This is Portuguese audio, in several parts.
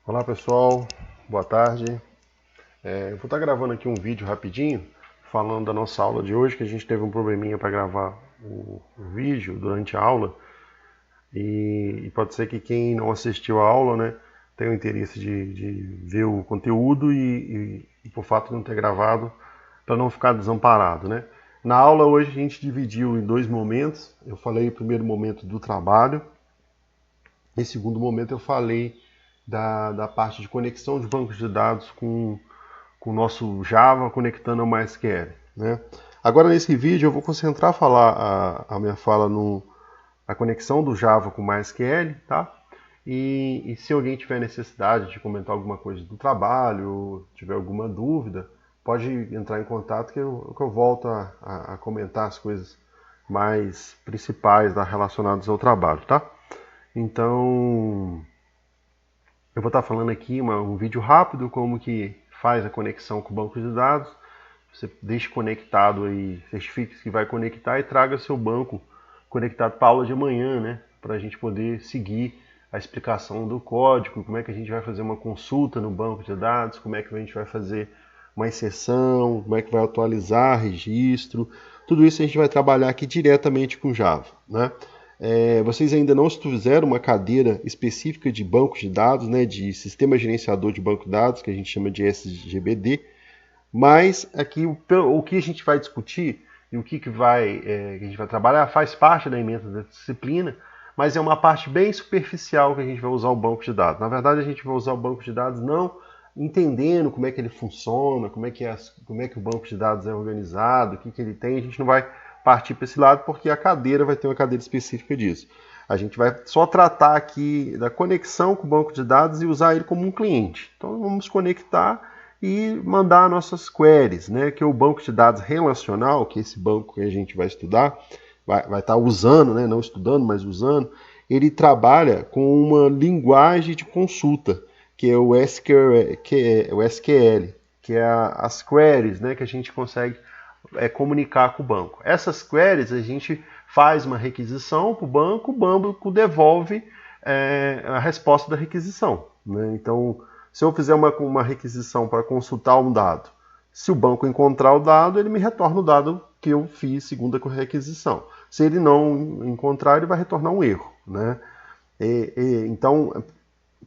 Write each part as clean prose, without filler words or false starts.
Olá pessoal, boa tarde. Eu vou estar gravando aqui um vídeo rapidinho falando da nossa aula de hoje, que a gente teve um probleminha para gravar o vídeo durante a aula e pode ser que quem não assistiu a aula, né, tenha o interesse de ver o conteúdo e por fato de não ter gravado, para não ficar desamparado, né. Na aula hoje a gente dividiu em dois momentos. Eu falei o primeiro momento do trabalho, em segundo momento eu falei da parte de conexão de bancos de dados com o nosso Java conectando ao MySQL, né? Agora nesse vídeo eu vou concentrar a minha fala na conexão do Java com o MySQL, tá? E se alguém tiver necessidade de comentar alguma coisa do trabalho, ou tiver alguma dúvida, pode entrar em contato que eu volto a comentar as coisas mais principais relacionadas ao trabalho, tá? Então, eu vou estar falando aqui um vídeo rápido, como que faz a conexão com o banco de dados. Você deixe conectado aí, certifique que vai conectar e traga seu banco conectado para a aula de amanhã, né? Para a gente poder seguir a explicação do código, como é que a gente vai fazer uma consulta no banco de dados, como é que a gente vai fazer uma inserção, como é que vai atualizar registro. Tudo isso a gente vai trabalhar aqui diretamente com Java, né? Vocês ainda não fizeram uma cadeira específica de banco de dados, né, de sistema gerenciador de banco de dados, que a gente chama de SGBD, mas aqui o que a gente vai discutir e o que a gente vai trabalhar faz parte da ementa da disciplina, mas é uma parte bem superficial que a gente vai usar o banco de dados. Na verdade, a gente vai usar o banco de dados não entendendo como é que ele funciona, como é que o banco de dados é organizado, o que ele tem. A gente não vai partir para esse lado porque a cadeira vai ter uma cadeira específica disso. A gente vai só tratar aqui da conexão com o banco de dados e usar ele como um cliente. Então vamos conectar e mandar nossas queries, né? Que é o banco de dados relacional, que é esse banco que a gente vai estudar, vai estar usando, né? Não estudando, mas usando. Ele trabalha com uma linguagem de consulta, que é o SQL, que é as queries, né? Que a gente consegue comunicar com o banco. Essas queries a gente faz uma requisição para o banco devolve a resposta da requisição, né? Então, se eu fizer uma requisição para consultar um dado, se o banco encontrar o dado, ele me retorna o dado que eu fiz segundo a requisição. Se ele não encontrar, ele vai retornar um erro, né? Então,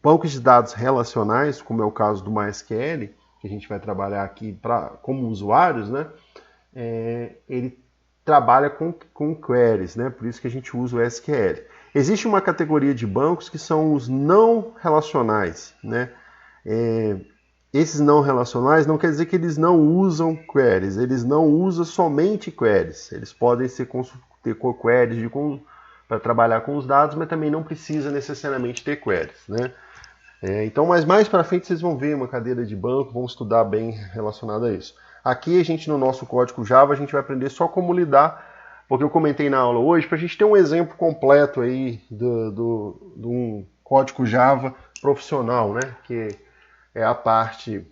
bancos de dados relacionais, como é o caso do MySQL, que a gente vai trabalhar aqui como usuários, né? Ele trabalha com queries, né? Por isso que a gente usa o SQL. Existe uma categoria de bancos que são os não relacionais, né? Esses não relacionais não quer dizer que eles não usam queries, eles não usam somente queries. Eles podem ter queries para trabalhar com os dados, mas também não precisa necessariamente ter queries, né? Então, mas mais para frente vocês vão ver uma cadeira de banco, vão estudar bem relacionado a isso. Aqui a gente, no nosso código Java, a gente vai aprender só como lidar, porque eu comentei na aula hoje, para a gente ter um exemplo completo aí de um código Java profissional, né? Que é a parte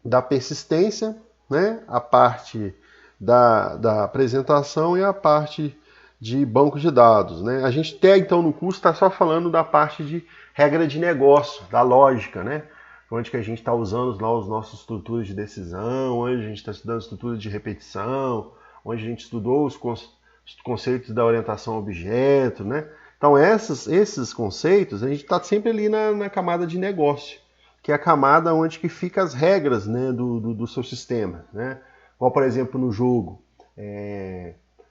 da persistência, né? A parte da apresentação e a parte de banco de dados, né? A gente até então no curso está só falando da parte de regra de negócio, da lógica, né? Onde que a gente está usando lá os nossos estruturas de decisão, onde a gente está estudando estrutura de repetição, onde a gente estudou os conceitos da orientação a objeto, né? Então esses conceitos a gente está sempre ali na camada de negócio, que é a camada onde que fica as regras, né, do seu sistema, né? Como, por exemplo, no jogo,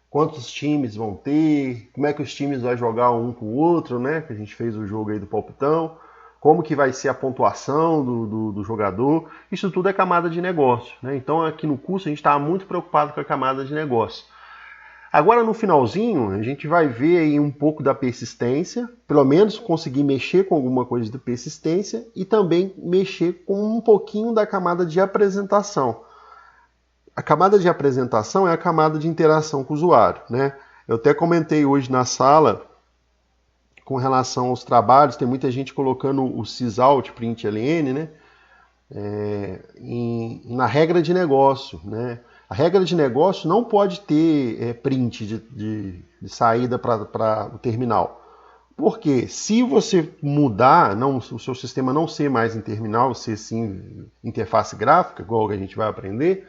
quantos times vão ter, como é que os times vão jogar um com o outro, né? Que a gente fez o jogo aí do palpitão, como que vai ser a pontuação do jogador. Isso tudo é camada de negócio, né? Então aqui no curso a gente está muito preocupado com a camada de negócio. Agora no finalzinho a gente vai ver aí um pouco da persistência, pelo menos conseguir mexer com alguma coisa de persistência e também mexer com um pouquinho da camada de apresentação. A camada de apresentação é a camada de interação com o usuário, né? Eu até comentei hoje na sala com relação aos trabalhos, tem muita gente colocando o sysout, println, né? Na regra de negócio, né? A regra de negócio não pode ter print de saída para o terminal. Porque se você mudar, o seu sistema não ser mais em terminal, ser sim interface gráfica, igual a gente vai aprender,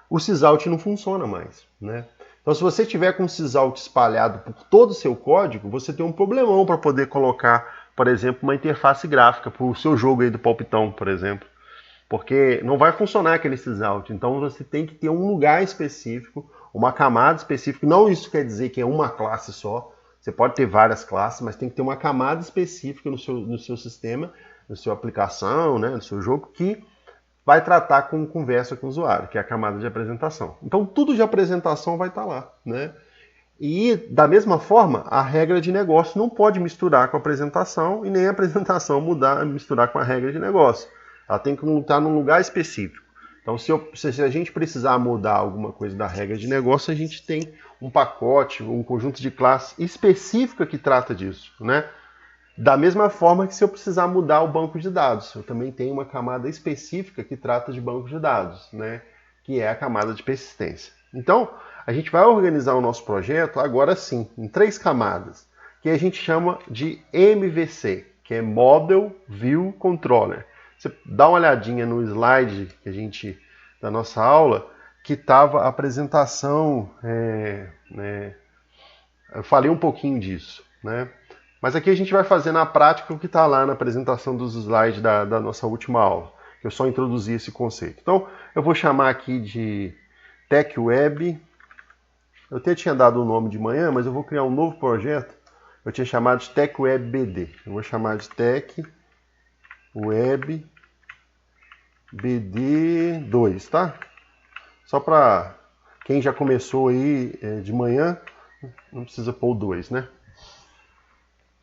o sysout não funciona mais, né? Então, se você tiver com o sysout espalhado por todo o seu código, você tem um problemão para poder colocar, por exemplo, uma interface gráfica para o seu jogo aí do palpitão, por exemplo. Porque não vai funcionar aquele sysout. Então, você tem que ter um lugar específico, uma camada específica. Não isso quer dizer que é uma classe só. Você pode ter várias classes, mas tem que ter uma camada específica no seu sistema, na sua aplicação, né, no seu jogo, que vai tratar com conversa com o usuário, que é a camada de apresentação. Então, tudo de apresentação vai estar lá, né? E, da mesma forma, a regra de negócio não pode misturar com a apresentação e nem a apresentação misturar com a regra de negócio. Ela tem que estar num lugar específico. Então, se a gente precisar mudar alguma coisa da regra de negócio, a gente tem um pacote, um conjunto de classes específica que trata disso, né? Da mesma forma que se eu precisar mudar o banco de dados, eu também tenho uma camada específica que trata de banco de dados, né? Que é a camada de persistência. Então, a gente vai organizar o nosso projeto agora sim, em 3 camadas, que a gente chama de MVC, que é Model View Controller. Você dá uma olhadinha no slide da nossa aula, que estava a apresentação, eu falei um pouquinho disso, né? Mas aqui a gente vai fazer na prática o que está lá na apresentação dos slides da nossa última aula. Eu só introduzi esse conceito. Então, eu vou chamar aqui de TechWeb. Eu até tinha dado o nome de manhã, mas eu vou criar um novo projeto. Eu tinha chamado de TechWeb BD. Eu vou chamar de TechWeb BD2, tá? Só para quem já começou aí de manhã, não precisa pôr o 2, né?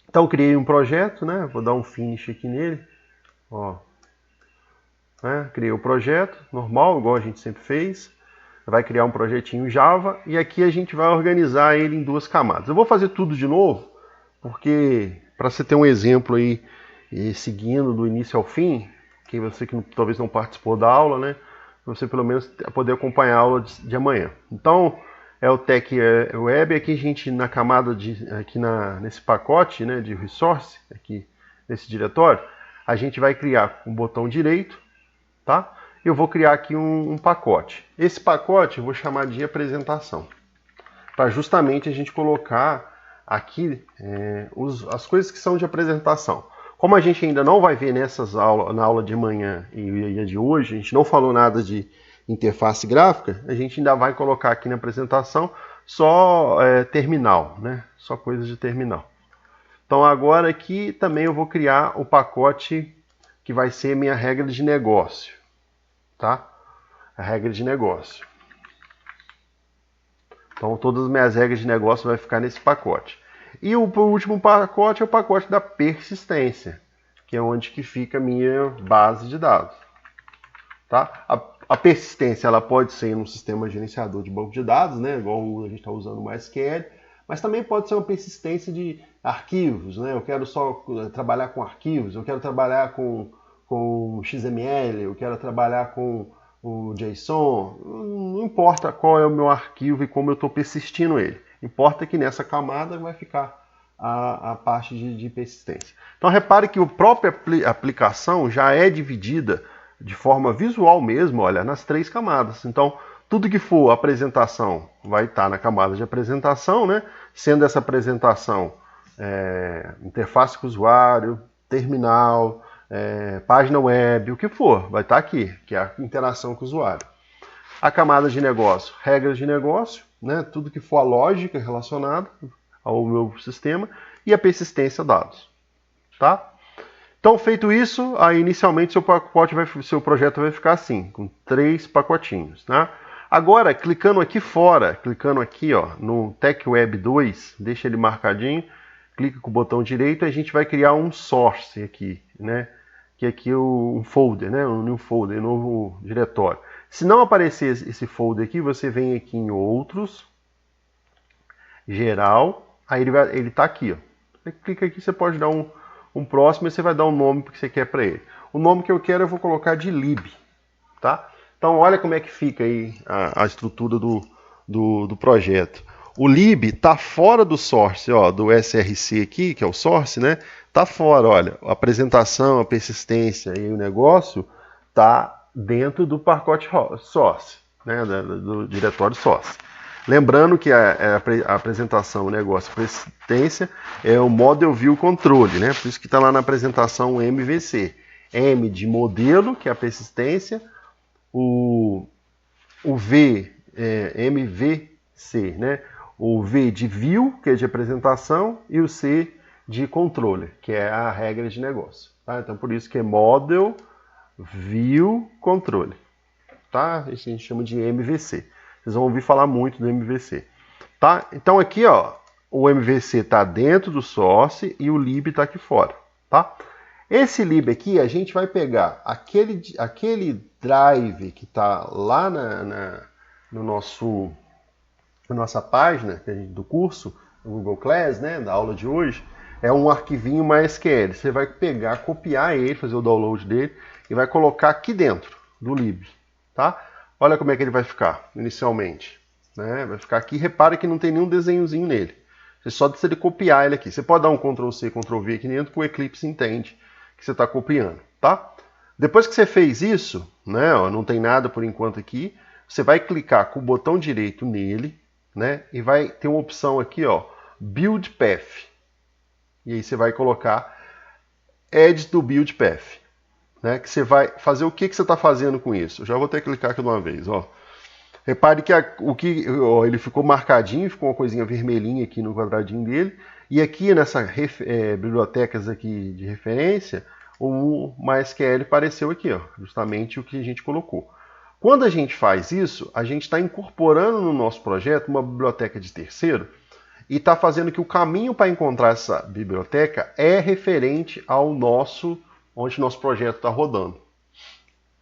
Então, criei um projeto, né? Vou dar um finish aqui nele. Ó. Né? Criei o projeto, normal, igual a gente sempre fez. Vai criar um projetinho Java e aqui a gente vai organizar ele em 2 camadas. Eu vou fazer tudo de novo, porque para você ter um exemplo aí, seguindo do início ao fim, que você que talvez não participou da aula, né? Você pelo menos poder acompanhar a aula de amanhã. Então, é o TechWeb, aqui a gente na camada nesse pacote, né, de resource, aqui nesse diretório, a gente vai criar um botão direito, tá? Eu vou criar aqui um pacote. Esse pacote eu vou chamar de apresentação, para justamente a gente colocar aqui as coisas que são de apresentação. Como a gente ainda não vai ver na aula de manhã e a de hoje, a gente não falou nada de interface gráfica, a gente ainda vai colocar aqui na apresentação só terminal, né? Só coisas de terminal. Então agora aqui também eu vou criar o pacote que vai ser minha regra de negócio, tá? A regra de negócio. Então todas as minhas regras de negócio vai ficar nesse pacote. E o último pacote é o pacote da persistência, que é onde que fica a minha base de dados, tá? A persistência ela pode ser num sistema gerenciador de banco de dados, né? Igual a gente está usando o MySQL, mas também pode ser uma persistência de arquivos, né? Eu quero só trabalhar com arquivos, eu quero trabalhar com XML, eu quero trabalhar com o JSON, não importa qual é o meu arquivo e como eu estou persistindo ele. Importa que nessa camada vai ficar a parte de persistência. Então repare que a própria aplicação já é dividida de forma visual mesmo, olha, nas 3 camadas. Então, tudo que for apresentação vai estar na camada de apresentação, né? Sendo essa apresentação interface com o usuário, terminal, página web, o que for, vai estar aqui, que é a interação com o usuário. A camada de negócio, regras de negócio, né? Tudo que for a lógica relacionada ao meu sistema e a persistência dados, tá? Então, feito isso, aí inicialmente seu projeto vai ficar assim, com 3 pacotinhos, né? Agora, clicando aqui fora, clicando aqui ó, no TechWeb 2, deixa ele marcadinho, clica com o botão direito e a gente vai criar um source aqui, né? Que aqui é um folder, né? Um new folder, um novo diretório. Se não aparecer esse folder aqui, você vem aqui em outros, geral, aí ele está aqui, ó. Você clica aqui, você pode dar um próximo e você vai dar um nome que você quer para ele. O nome que eu quero eu vou colocar de lib, tá? Então olha como é que fica aí a estrutura do projeto. O lib está fora do source, ó, do src aqui, que é o source, né? Está fora, olha, a apresentação, a persistência e o negócio está dentro do pacote source, né? Do diretório source. Lembrando que a apresentação, o negócio, a persistência é o Model View Controle, né? Por isso que está lá na apresentação o MVC. M de modelo, que é a persistência, o V, MVC, né? O V de View, que é de apresentação, e o C de controle, que é a regra de negócio. Tá? Então, por isso que é Model View Controle. Tá? Isso a gente chama de MVC. Vocês vão ouvir falar muito do MVC. Tá? Então aqui, ó, o MVC está dentro do source e o lib está aqui fora. Tá? Esse lib aqui, a gente vai pegar aquele drive que está lá na nossa página do curso, do Google Class, né, da aula de hoje, é um arquivinho MySQL. Você vai pegar, copiar ele, fazer o download dele e vai colocar aqui dentro do lib. Tá? Olha como é que ele vai ficar inicialmente. Né? Vai ficar aqui. Repare que não tem nenhum desenhozinho nele. Você só se ele copiar ele aqui. Você pode dar um Ctrl+C, Ctrl+V aqui dentro que o Eclipse entende que você está copiando. Tá? Depois que você fez isso, né, ó, não tem nada por enquanto aqui, você vai clicar com o botão direito nele, né, e vai ter uma opção aqui, ó, Build Path. E aí você vai colocar Add to Build Path. Né, que você vai fazer o que você está fazendo com isso. Eu já vou ter que clicar aqui de uma vez. Ó. Repare que ele ficou marcadinho, ficou uma coisinha vermelhinha aqui no quadradinho dele. E aqui nessas bibliotecas aqui de referência, o MySQL apareceu aqui, ó, justamente o que a gente colocou. Quando a gente faz isso, a gente está incorporando no nosso projeto uma biblioteca de terceiro e está fazendo que o caminho para encontrar essa biblioteca é referente ao onde nosso projeto está rodando.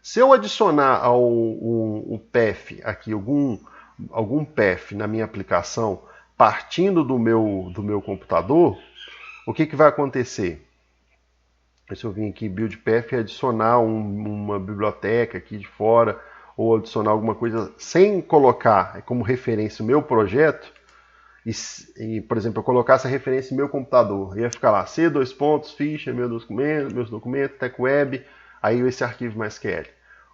Se eu adicionar o path aqui, algum path na minha aplicação, partindo do meu computador, o que vai acontecer? Se eu vim aqui build path e adicionar uma biblioteca aqui de fora, ou adicionar alguma coisa sem colocar como referência o meu projeto, por exemplo, eu colocar essa referência em meu computador, ia ficar lá C, ficha, meus documentos, TechWeb, aí esse arquivo MySQL.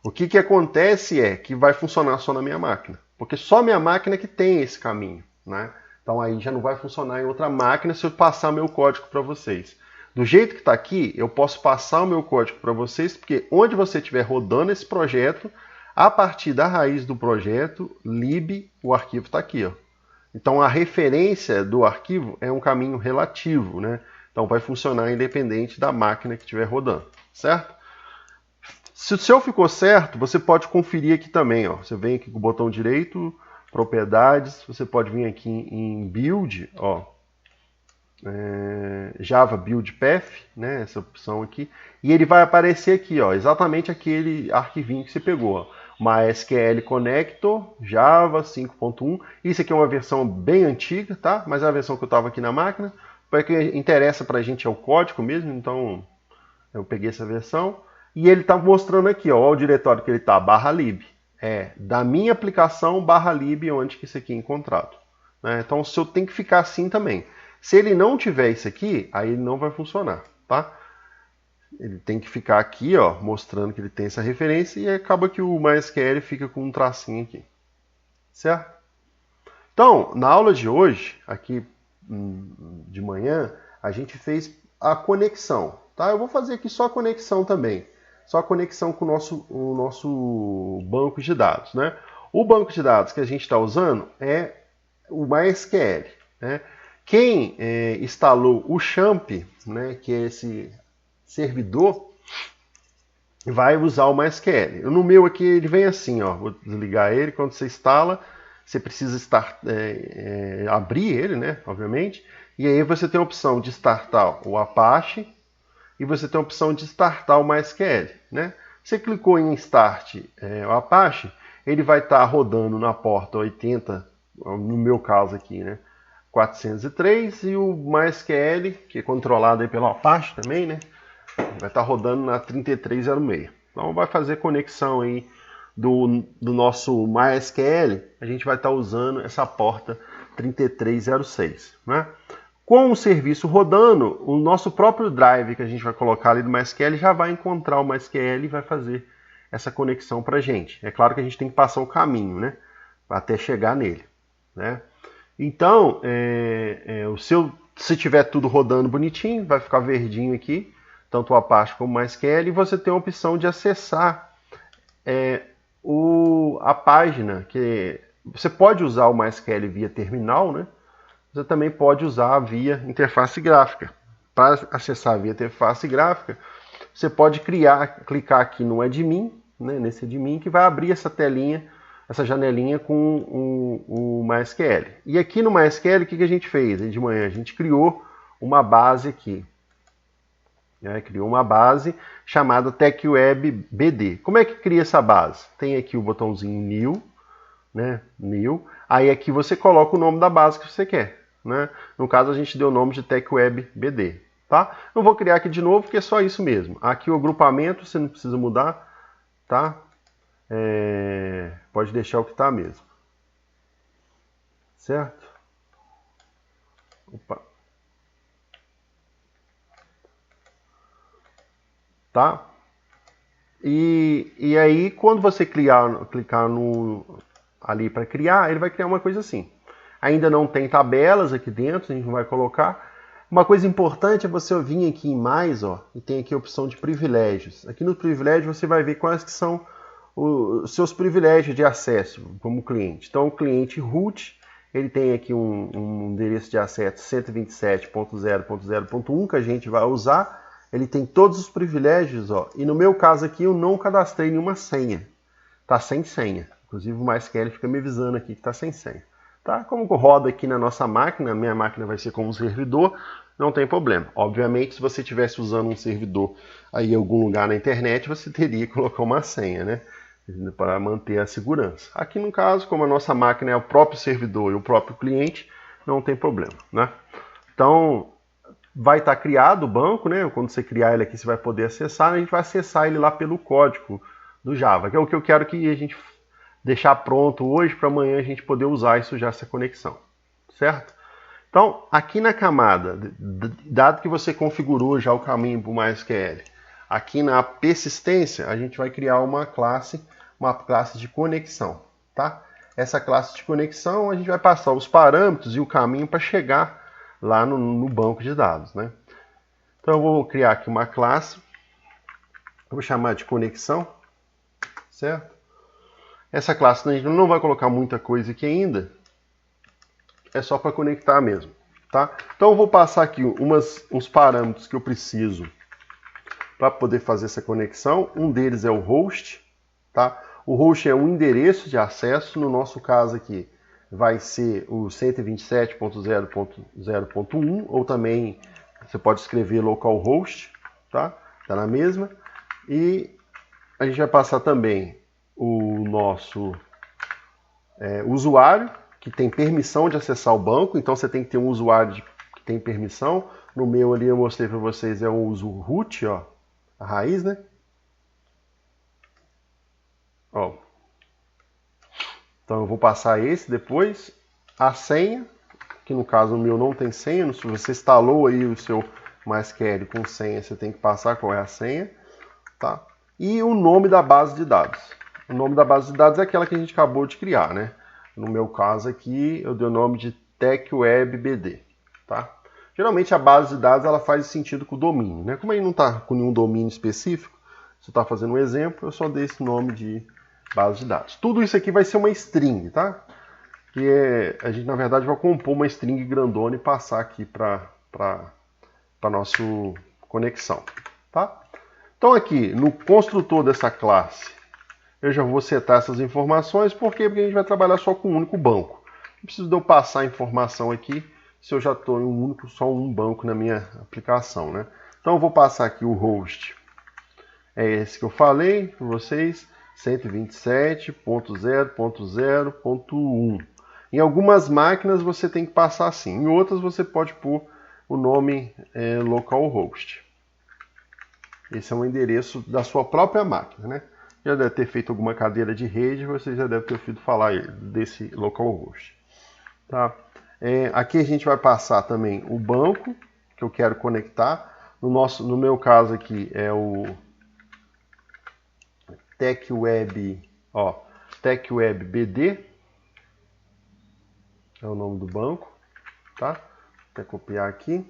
O que acontece é que vai funcionar só na minha máquina, porque só minha máquina que tem esse caminho, né? Então aí já não vai funcionar em outra máquina se eu passar meu código para vocês. Do jeito que está aqui, eu posso passar o meu código para vocês, porque onde você estiver rodando esse projeto, a partir da raiz do projeto, lib, o arquivo está aqui, ó. Então, a referência do arquivo é um caminho relativo, né? Então, vai funcionar independente da máquina que estiver rodando, certo? Se o seu ficou certo, você pode conferir aqui também, ó. Você vem aqui com o botão direito, propriedades, você pode vir aqui em build, ó, Java Build Path, né? Essa opção aqui, e ele vai aparecer aqui, ó, exatamente aquele arquivinho que você pegou, ó. MySQL Connector, Java 5.1. Isso aqui é uma versão bem antiga, tá? Mas é a versão que eu estava aqui na máquina. O que interessa para a gente é o código mesmo, então eu peguei essa versão. E ele está mostrando aqui, ó, o diretório que ele está, /lib. É da minha aplicação /lib, onde que isso aqui é encontrado. Né? Então o seu tem que ficar assim também. Se ele não tiver isso aqui, aí ele não vai funcionar, tá? Ele tem que ficar aqui, ó, mostrando que ele tem essa referência e acaba que o MySQL fica com um tracinho aqui. Certo? Então, na aula de hoje, aqui de manhã, a gente fez a conexão. Tá? Eu vou fazer aqui só a conexão também. Só a conexão com o nosso banco de dados. Né? O banco de dados que a gente está usando é o MySQL. Né? Quem instalou o XAMPP, né, que é esse servidor, vai usar o MySQL. No meu aqui ele vem assim, ó, vou desligar ele. Quando você instala, você precisa abrir ele, né, obviamente, e aí você tem a opção de startar o Apache e você tem a opção de startar o MySQL, né? Você clicou em Start o Apache, ele vai estar rodando na porta 80, no meu caso aqui, né, 403, e o MySQL, que é controlado aí pelo Apache também, né, vai estar rodando na 3306. Então vai fazer conexão aí do nosso MySQL. A gente vai estar usando essa porta 3306, né? Com o serviço rodando, o nosso próprio drive que a gente vai colocar ali do MySQL já vai encontrar o MySQL e vai fazer essa conexão para a gente. É claro que a gente tem que passar o caminho, né? Até chegar nele, né? Então, se tiver tudo rodando bonitinho, vai ficar verdinho aqui, tanto o Apache como o MySQL, e você tem a opção de acessar a página, que você pode usar o MySQL via terminal, né? Você também pode usar via interface gráfica. Para acessar via interface gráfica, você pode clicar aqui no admin, né, nesse admin, que vai abrir essa telinha, essa janelinha com o MySQL. E aqui no MySQL, o que a gente fez de manhã? A gente criou uma base aqui. Criou uma base chamada TechWeb BD. Como é que cria essa base? Tem aqui o botãozinho New, né? New. Aí aqui você coloca o nome da base que você quer, né? No caso a gente deu o nome de TechWeb BD, tá? Não vou criar aqui de novo porque é só isso mesmo. Aqui o agrupamento você não precisa mudar, tá? Pode deixar o que está mesmo, certo? Opa. Tá? E aí quando você clicar ali para criar, ele vai criar uma coisa assim. Ainda não tem tabelas aqui dentro, a gente não vai colocar. Uma coisa importante é você vir aqui em mais, ó, e tem aqui a opção de privilégios. Aqui no privilégio você vai ver quais que são os seus privilégios de acesso como cliente. Então o cliente root, ele tem aqui um endereço de acesso 127.0.0.1 que a gente vai usar. Ele tem todos os privilégios, ó, e no meu caso aqui eu não cadastrei nenhuma senha. Tá sem senha. Inclusive o MySQL fica me avisando aqui que tá sem senha. Tá? Como roda aqui na nossa máquina, a minha máquina vai ser como um servidor, não tem problema. Obviamente, se você estivesse usando um servidor aí em algum lugar na internet, você teria que colocar uma senha, né? Para manter a segurança. Aqui no caso, como a nossa máquina é o próprio servidor e o próprio cliente, não tem problema, né? Então, vai estar criado o banco, né? Quando você criar ele aqui, você vai poder acessar. A gente vai acessar ele lá pelo código do Java, que é o que eu quero que a gente deixar pronto hoje para amanhã a gente poder usar isso já, essa conexão, certo? Então, aqui na camada, dado que você configurou já o caminho para o MySQL, aqui na persistência, a gente vai criar uma classe de conexão, tá? Essa classe de conexão, a gente vai passar os parâmetros e o caminho para chegar lá no banco de dados, né? Então eu vou criar aqui uma classe, eu vou chamar de conexão, certo? Essa classe a gente não vai colocar muita coisa aqui ainda, é só para conectar mesmo, tá? Então eu vou passar aqui uns parâmetros que eu preciso para poder fazer essa conexão. Um deles é o host, tá? O host é um endereço de acesso, no nosso caso aqui vai ser o 127.0.0.1, ou também você pode escrever localhost, tá? Tá na mesma. E a gente vai passar também o nosso usuário, que tem permissão de acessar o banco, então você tem que ter um usuário que tem permissão. No meu ali eu mostrei para vocês, é o uso root, ó, a raiz, né? Ó. Então eu vou passar esse depois. A senha, que no caso o meu não tem senha, se você instalou aí o seu MySQL com senha, você tem que passar qual é a senha, tá? E o nome da base de dados. O nome da base de dados é aquela que a gente acabou de criar, né? No meu caso aqui, eu dei o nome de TechWebBD, tá? Geralmente a base de dados ela faz sentido com o domínio, né? Como aí não está com nenhum domínio específico, se está fazendo um exemplo, eu só dei esse nome de base de dados. Tudo isso aqui vai ser uma string, tá? Que a gente na verdade vai compor uma string grandona e passar aqui para nossa conexão, tá? Então aqui no construtor dessa classe eu já vou setar essas informações, por quê? Porque a gente vai trabalhar só com um único banco. Não preciso de eu passar a informação aqui se eu já estou em só um banco na minha aplicação, né? Então eu vou passar aqui o host, é esse que eu falei para vocês, 127.0.0.1. Em algumas máquinas você tem que passar assim, em outras você pode pôr o nome localhost. Esse é um endereço da sua própria máquina, né? Já deve ter feito alguma cadeira de rede, você já deve ter ouvido falar desse localhost, tá? Aqui a gente vai passar também o banco que eu quero conectar. No meu caso aqui é o TechWeb, TechWeb BD, é o nome do banco, tá? Vou até copiar aqui.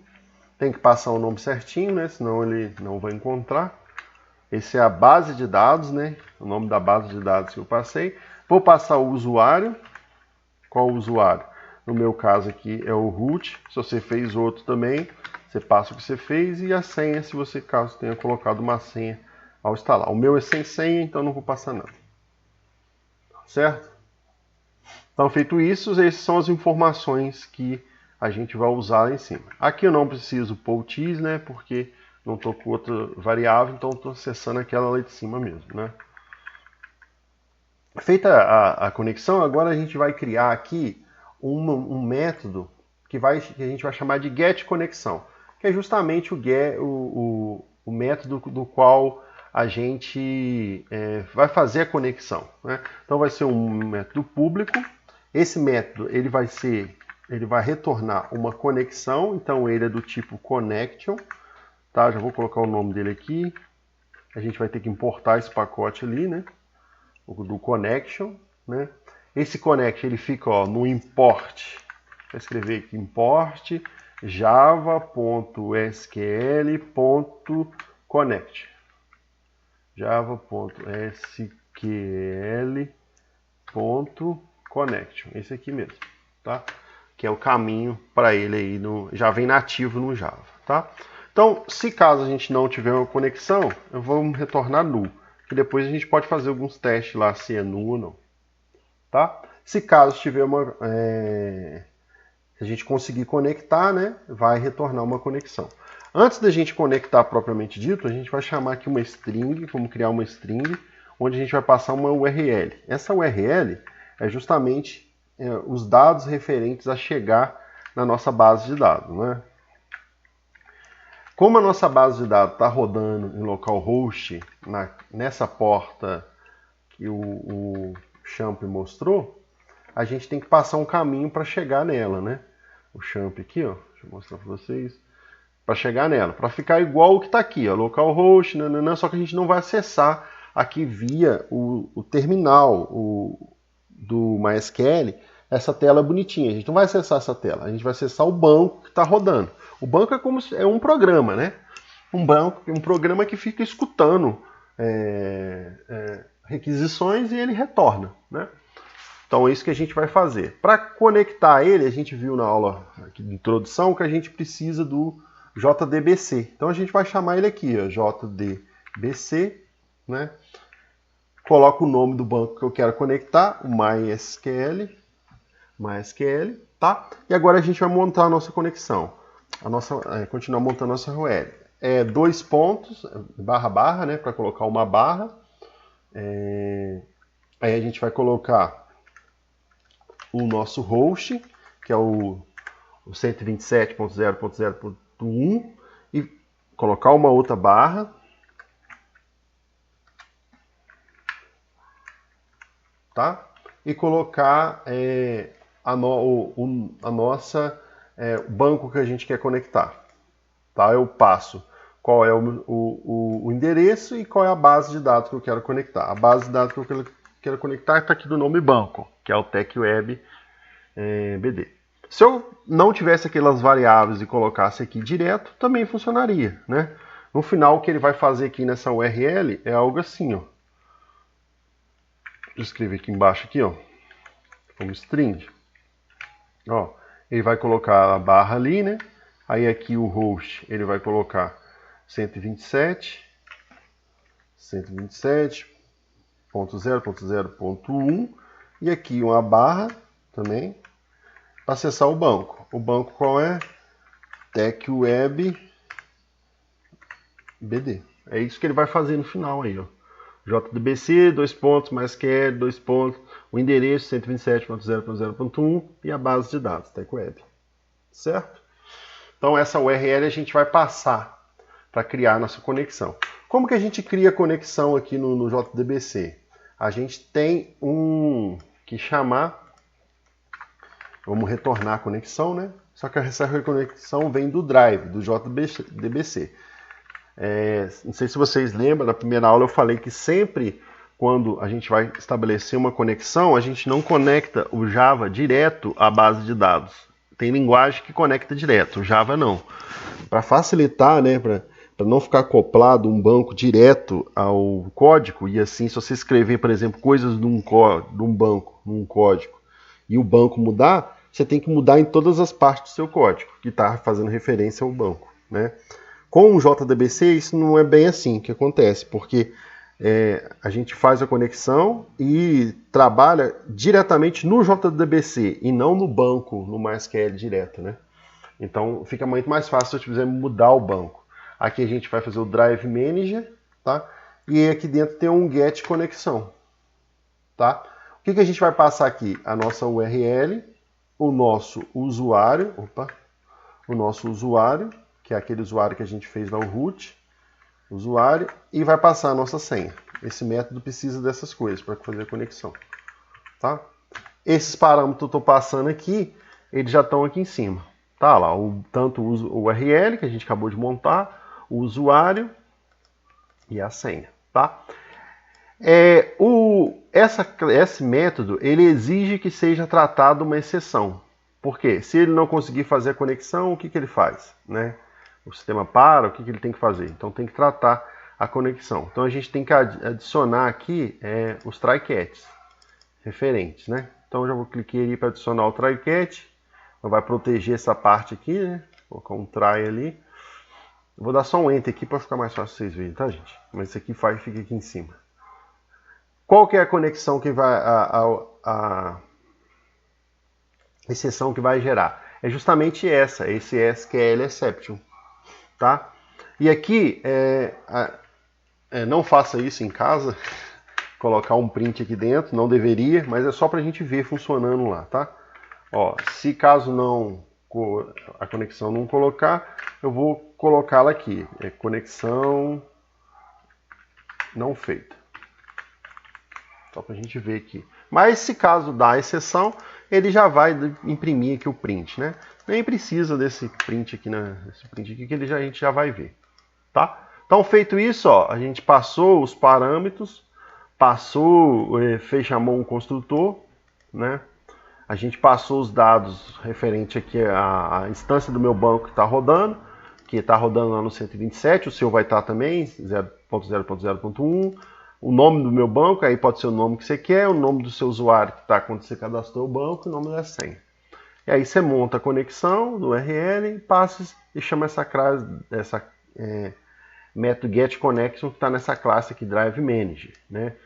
Tem que passar o nome certinho, né? Senão ele não vai encontrar. Esse é a base de dados, né? O nome da base de dados que eu passei. Vou passar o usuário. Qual o usuário? No meu caso aqui é o root. Se você fez outro também, você passa o que você fez e a senha, se você caso tenha colocado uma senha ao instalar. O meu é sem senha, então não vou passar nada. Certo? Então, feito isso, essas são as informações que a gente vai usar lá em cima. Aqui eu não preciso pôr o TIS, né? Porque não estou com outra variável, então estou acessando aquela lá de cima mesmo, né? Feita a conexão, agora a gente vai criar aqui um método que a gente vai chamar de getConexão, que é justamente o método do qual a gente vai fazer a conexão, né? Então vai ser um método público. Esse método ele vai retornar uma conexão, então ele é do tipo connection, tá? Já vou colocar o nome dele aqui. A gente vai ter que importar esse pacote ali, né? Do connection, né? Esse connection ele fica no import. Vou escrever aqui import java.sql.connect. java.sql.connection. Esse aqui mesmo, tá? Que é o caminho para ele aí já vem nativo no Java, tá? Então, se caso a gente não tiver uma conexão, eu vou retornar null. Que depois a gente pode fazer alguns testes lá se é null ou não, tá? Se caso tiver se a gente conseguir conectar, né, vai retornar uma conexão. Antes da gente conectar propriamente dito, a gente vai chamar aqui uma string, vamos criar uma string, onde a gente vai passar uma URL. Essa URL é justamente os dados referentes a chegar na nossa base de dados, né? Como a nossa base de dados está rodando em localhost, nessa porta que o Champ mostrou, a gente tem que passar um caminho para chegar nela, né? O Champ aqui, ó, deixa eu mostrar para vocês, para chegar nela, para ficar igual o que está aqui, ó, localhost, só que a gente não vai acessar aqui via o terminal do MySQL, essa tela bonitinha. A gente não vai acessar essa tela, a gente vai acessar o banco que está rodando. O banco é um programa, né? Um programa que fica escutando requisições e ele retorna, né? Então é isso que a gente vai fazer. Para conectar ele, a gente viu na aula aqui de introdução que a gente precisa do JDBC. Então a gente vai chamar ele aqui, ó, JDBC, né? Coloco o nome do banco que eu quero conectar, o MySQL, tá? E agora a gente vai montar a nossa conexão. Continuar montando a nossa URL. Dois pontos, barra, né? Para colocar uma barra. Aí a gente vai colocar o nosso host, que é o 127.0.0.1, e colocar uma outra barra. Tá? E colocar o banco que a gente quer conectar. Tá? Eu passo qual é o endereço e qual é a base de dados que eu quero conectar. A base de dados que eu quero conectar está aqui do nome banco, que é o TechWeb BD. Se eu não tivesse aquelas variáveis e colocasse aqui direto, também funcionaria, né? No final, o que ele vai fazer aqui nessa URL é algo assim, ó. Vou escrever aqui embaixo, aqui, ó, como string. Ó, ele vai colocar a barra ali, né? Aí aqui o host, ele vai colocar 127.0.0.1 e aqui uma barra também para acessar o banco. O banco qual é? TechWeb BD. É isso que ele vai fazer no final aí, ó. JDBC, MySQL, o endereço 127.0.0.1 e a base de dados, TechWeb. Certo? Então essa URL a gente vai passar para criar a nossa conexão. Como que a gente cria conexão aqui no JDBC? A gente tem que chamar Vamos retornar a conexão, né? Só que essa reconexão vem do drive, do JDBC. Não sei se vocês lembram, na primeira aula eu falei que sempre quando a gente vai estabelecer uma conexão, a gente não conecta o Java direto à base de dados. Tem linguagem que conecta direto, o Java não. Para facilitar, né, para não ficar acoplado um banco direto ao código, e assim, se você escrever, por exemplo, coisas de um banco, num código, e o banco mudar, você tem que mudar em todas as partes do seu código, que está fazendo referência ao banco, né? Com o JDBC, isso não é bem assim que acontece, porque a gente faz a conexão e trabalha diretamente no JDBC e não no banco, no MySQL direto, né? Então fica muito mais fácil se eu quiser mudar o banco. Aqui a gente vai fazer o Drive Manager, tá? E aqui dentro tem um Get Conexão, tá? O que a gente vai passar aqui? A nossa URL, o nosso usuário, que é aquele usuário que a gente fez lá, o root, usuário, e vai passar a nossa senha. Esse método precisa dessas coisas para fazer a conexão, tá? Esses parâmetros que eu estou passando aqui, eles já estão aqui em cima. Tá lá, tanto o URL que a gente acabou de montar, o usuário e a senha, tá? Esse método, ele exige que seja tratado uma exceção. Por quê? Se ele não conseguir fazer a conexão, o que ele faz, né? O sistema para, o que ele tem que fazer? Então tem que tratar a conexão. Então a gente tem que adicionar aqui os try-catches referentes, né? Então eu já vou clicar ali para adicionar o try-catch. Vai proteger essa parte aqui, né? Vou colocar um try ali. Eu vou dar só um enter aqui para ficar mais fácil vocês verem, tá, gente? Mas isso aqui fica aqui em cima. Qual que é a conexão que vai... a exceção que vai gerar? É justamente essa, esse SQL exception, tá? E aqui, não faça isso em casa, colocar um print aqui dentro, não deveria, mas é só para a gente ver funcionando lá, tá? Ó, se caso não a conexão não colocar, eu vou colocá-la aqui. Conexão não feita. Só para a gente ver aqui. Mas se caso dá exceção, ele já vai imprimir aqui o print, né? Nem precisa desse print aqui, que a gente já vai ver, tá? Então, feito isso, ó, a gente passou os parâmetros, chamou um construtor, né? A gente passou os dados referente aqui à instância do meu banco que está rodando lá no 127, o seu vai estar também, 0.0.0.1, o nome do meu banco, aí pode ser o nome que você quer, o nome do seu usuário que está quando você cadastrou o banco e o nome da senha. E aí você monta a conexão do URL, passa e chama essa método getConnection que está nessa classe aqui, Drive Manager, né?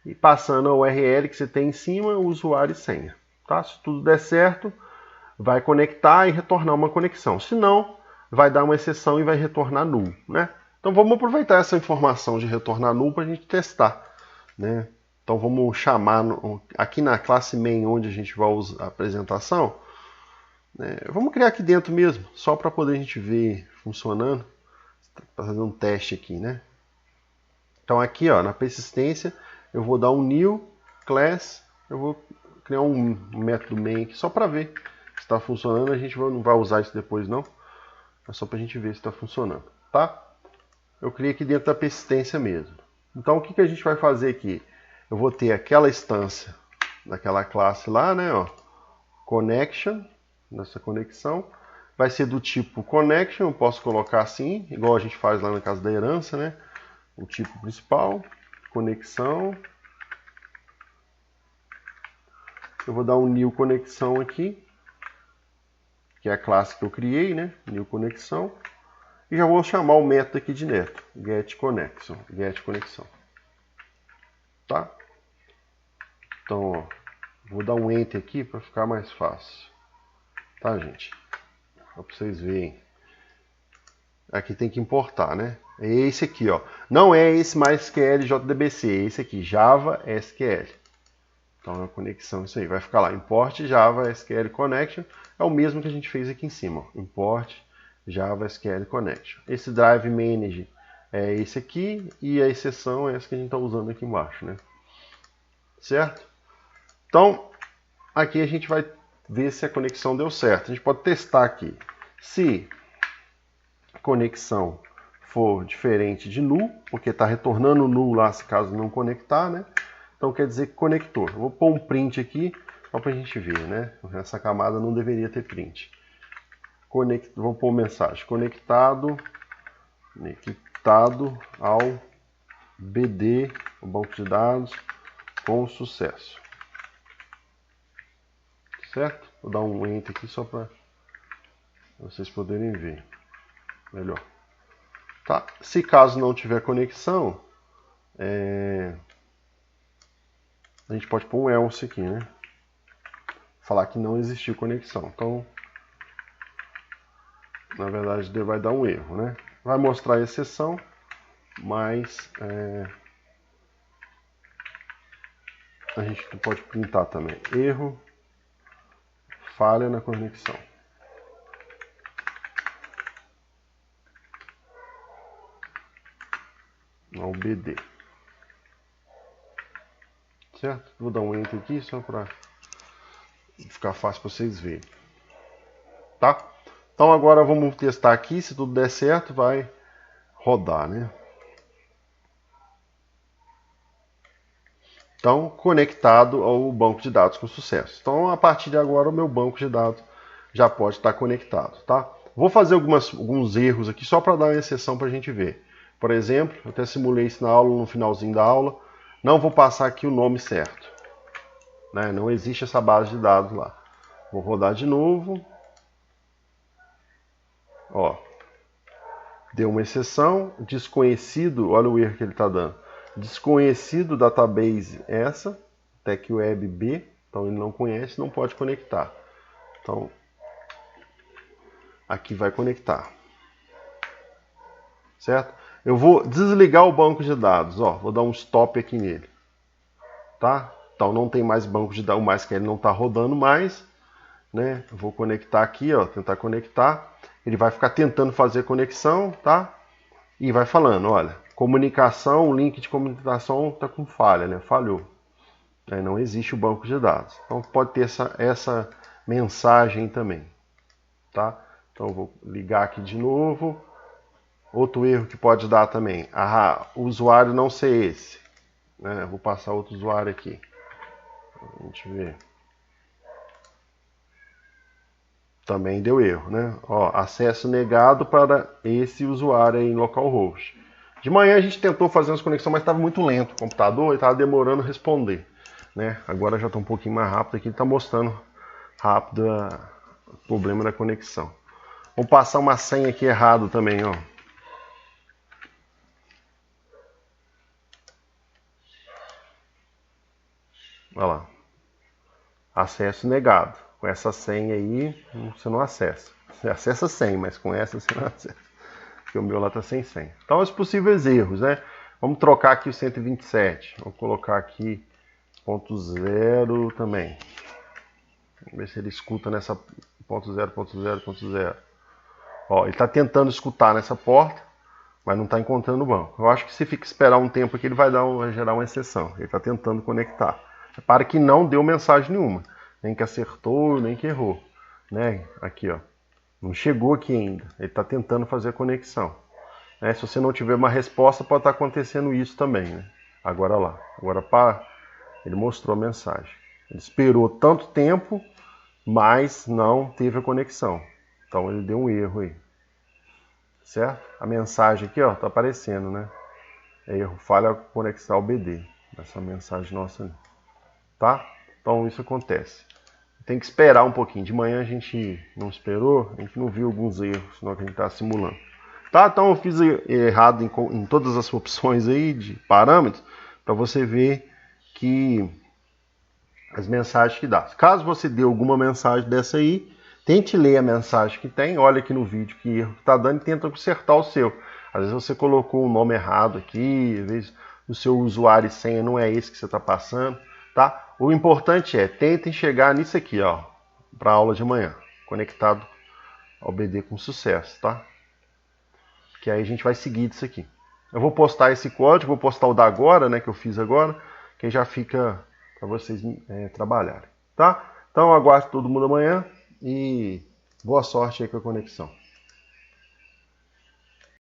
E passando a URL que você tem em cima, o usuário e senha. Tá? Se tudo der certo, vai conectar e retornar uma conexão. Se não, vai dar uma exceção e vai retornar null, né? Então vamos aproveitar essa informação de retornar null para a gente testar, né? Então vamos chamar aqui na classe main, onde a gente vai usar a apresentação, né? Vamos criar aqui dentro mesmo, só para poder a gente ver funcionando, para fazer um teste aqui, né? Então aqui, ó, na persistência, eu vou dar um new class, eu vou criar um método main aqui só para ver se está funcionando. A gente não vai usar isso depois não, é só para a gente ver se está funcionando, tá? Eu criei aqui dentro da persistência mesmo. Então o que a gente vai fazer aqui? Eu vou ter aquela instância daquela classe lá, né? Ó, connection, nessa conexão, vai ser do tipo connection, eu posso colocar assim, igual a gente faz lá na casa da herança, né? O tipo principal, conexão. Eu vou dar um new conexão aqui, que é a classe que eu criei, né? New conexão. E já vou chamar o método aqui de neto, getConnection, getConexão. Tá? Então, ó, vou dar um enter aqui para ficar mais fácil. Tá, gente? Só para vocês verem. Aqui tem que importar, né? É esse aqui, ó. Não é esse MySQL JDBC, é esse aqui, Java SQL. Então a conexão, isso aí, vai ficar lá, import Java SQL Connection, é o mesmo que a gente fez aqui em cima, ó. Import Java SQL Connection. Esse Drive Manager é esse aqui, e a exceção é essa que a gente está usando aqui embaixo, né? Certo? Então, aqui a gente vai ver se a conexão deu certo. A gente pode testar aqui. Se a conexão for diferente de null, porque está retornando null lá se caso não conectar, né? Então quer dizer que conectou. Eu vou pôr um print aqui só para a gente ver, né? Essa camada não deveria ter print. Vou pôr mensagem: conectado ao BD, o banco de dados, com sucesso. Certo? Vou dar um enter aqui só para vocês poderem ver melhor. Tá? Se caso não tiver conexão, a gente pode pôr um else aqui, né? Falar que não existiu conexão. Então, na verdade, vai dar um erro, né? Vai mostrar a exceção, mas a gente pode printar também. Erro, falha na conexão. Ao BD. Certo? Vou dar um enter aqui só para ficar fácil para vocês verem. Tá? Então agora vamos testar aqui, se tudo der certo, vai rodar, né? Então, conectado ao banco de dados com sucesso. Então, a partir de agora, o meu banco de dados já pode estar conectado, tá? Vou fazer alguns erros aqui só para dar uma exceção para a gente ver. Por exemplo, eu até simulei isso na aula, no finalzinho da aula. Não vou passar aqui o nome certo, né? Não existe essa base de dados lá. Vou rodar de novo. Ó, deu uma exceção. Desconhecido, olha o erro que ele está dando. Desconhecido database essa, TechWeb B, então ele não conhece, não pode conectar. Então, aqui vai conectar. Certo? Eu vou desligar o banco de dados, ó, vou dar um stop aqui nele. Tá? Então não tem mais banco de dados, o mais que ele não está rodando mais, né? Eu vou conectar aqui, ó, tentar conectar. Ele vai ficar tentando fazer conexão, tá? E vai falando, olha, comunicação, o link de comunicação está com falha, né? Falhou. Não existe o banco de dados. Então pode ter essa mensagem também, tá? Então eu vou ligar aqui de novo. Outro erro que pode dar também, o usuário não ser esse, né? Eu vou passar outro usuário aqui. A gente vê. Também deu erro, né? Ó, acesso negado para esse usuário aí em localhost. De manhã a gente tentou fazer umas conexões, mas estava muito lento o computador e estava demorando a responder, né? Agora já está um pouquinho mais rápido aqui, está mostrando rápido o problema da conexão. Vou passar uma senha aqui errado também, ó. Olha lá. Acesso negado. Com essa senha aí, você não acessa. Você acessa sem, mas com essa você não acessa. Porque o meu lá está sem senha. Então, os possíveis erros, né? Vamos trocar aqui o 127. Vou colocar aqui .0 também. Vamos ver se ele escuta nessa .0. Ó, ele está tentando escutar nessa porta, mas não está encontrando o banco. Eu acho que se fica esperar um tempo aqui, ele vai gerar uma exceção. Ele está tentando conectar. Repare que não deu mensagem nenhuma. Nem que acertou, nem que errou. Né? Aqui, ó. Não chegou aqui ainda. Ele está tentando fazer a conexão. Se você não tiver uma resposta, pode estar acontecendo isso também. Né? Agora lá. Agora ele mostrou a mensagem. Ele esperou tanto tempo, mas não teve a conexão. Então ele deu um erro aí. Certo? A mensagem aqui, ó, tá aparecendo, né? Erro, falha conexão ao BD. Essa mensagem nossa, tá? Então isso acontece. Tem que esperar um pouquinho. De manhã a gente não esperou, a gente não viu alguns erros, senão que a gente tá simulando. Tá? Então eu fiz errado em todas as opções aí de parâmetros, para você ver que as mensagens que dá. Caso você dê alguma mensagem dessa aí, tente ler a mensagem que tem, olha aqui no vídeo que erro está dando e tenta consertar o seu. Às vezes você colocou um nome errado aqui, às vezes o seu usuário e senha não é esse que você está passando, tá? O importante é, tentem chegar nisso aqui, ó, para a aula de amanhã, conectado ao BD com sucesso, tá? Que aí a gente vai seguir disso aqui. Eu vou postar esse código, vou postar o da agora, né, que eu fiz agora, que aí já fica para vocês trabalharem, tá? Então aguardo todo mundo amanhã e boa sorte aí com a conexão.